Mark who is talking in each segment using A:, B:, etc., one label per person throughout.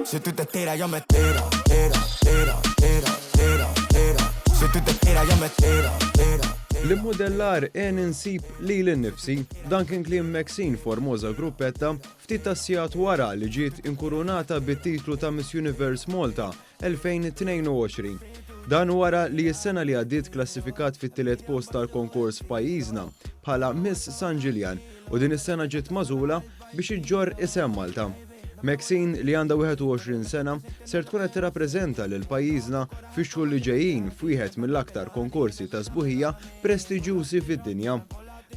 A: Si tú te tiras, yo me tiro, tiro, tiro, tiro, tiro, tiro. Si tú te tiras, yo me tiro, tiro.
B: L-modellar insib li l-nifsi, dan kien kliem Maxine Formosa Gruppetta ftit tassijat wara li ġiet inkurunata bit-titlu ta' Miss Universe Malta 2022. Dan wara li s-sena li għaddiet klassifikat fit-tielet post tal-konkors f'pajjiżna bħala Miss San Ġiljan u din is-sena ġiet magħżula biex iġġorr isem Malta. Maxine li għandha 21 sena ser tkun qed tirrappreżenta lil pajjiżna fix-xhur li ġejjin f'wieħed mill-aktar konkorsi ta' sbuħija prestiġjużi fid-dinja.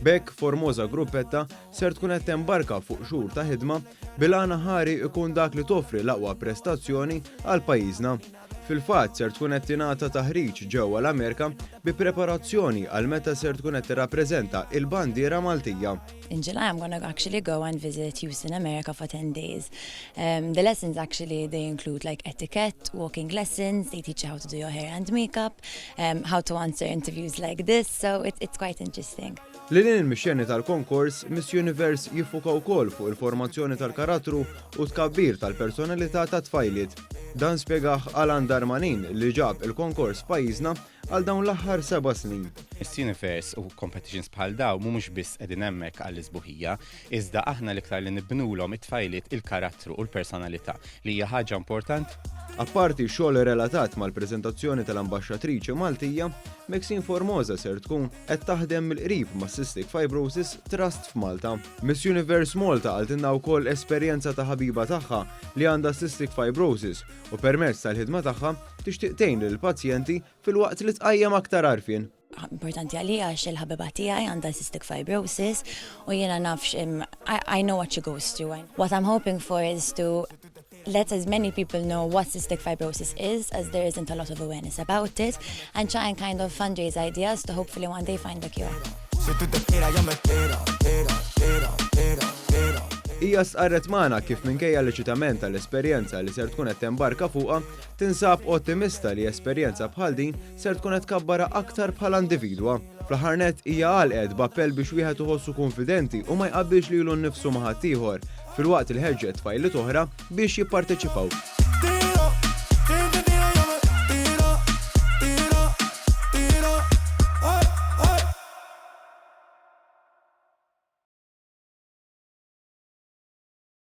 B: Bekk Formosa Gruppetta ser tkun qed tembarka fuq xhur ta' ħidma bil-għana ħari ikun dak li toffri l-aqwa prestazzjoni għal pajjiżna. Fil-fatt ser tkun qed tingħata taħriġ ġewwa l-Amerika bi preparazzjoni għal meta ser tkun qed tirrappreżenta il-bandiera Maltija.
C: In July, I'm going to actually go and visit Houston, America for 10 days. The lessons actually, they include like etiquette, walking lessons, they teach you how to do your hair and makeup, how to answer interviews like this, so it's quite interesting.
B: Lilin il-mixxeni tal-konkors, Miss Universe jiffuka wkoll fuq il-formazzjoni tal-karattru u tkabbir tal-personalità ta' tfajliet. Dan spjegaħ Alan Darmanin li ġab il-konkors pajjiżna għal dawn l-aħħar 7 snin.
D: Miss Universe u competitions bħal daw mhumiex biss qegħdin hemmhekk għall-isbuħija, iżda aħna l-iktar li nibnulhom it-tfajliet il-karattru u l-personalità li hija ħaġa importanti.
B: Apparti xogħol relatat mal-preżentazzjoni tal-Ambaxxatriċi Maltija, Maxine Formosa ser tkun qed taħdem mill-qrib ma' Cystic Fibrosis Trust f'Malta. Miss Universe Malta għaltinna wkoll esperjenza ta' ħabiba tagħha li għandha Cystic Fibrosis u permezz tal-ħidma tagħha tixtieq tgħin lill-pazjenti fil-waqt li tqajjem aktar għarfien.
C: Importanti għalija għax il-ħabiba tiegħi għandha cystic fibrosis u jiena nafx I know what she goes through. What I'm hoping for is to let as many people know what cystic fibrosis is, as there isn't a lot of awareness about it, and try and kind of fundraise ideas to hopefully one day find a cure.
A: Si tú te tiras, yo me tiro, tiro, tiro, tiro, tiro.
B: Hija stqarret magħna kif minkejja l-eċitament tal-esperjenza li ser tkun qed tembarka fuqha, tinsab ottimista li esperjenza bħal din ser tkun qed tkabbara aktar bħala individwa. Fl-aħħar nett hija għalqet b'appell biex wieħed iħossu konfidenti u ma jqabbilx lilu nnifsu ma' ħadd ieħor filwaqt il ħeġġet tfajliet oħra biex jipparteċipaw.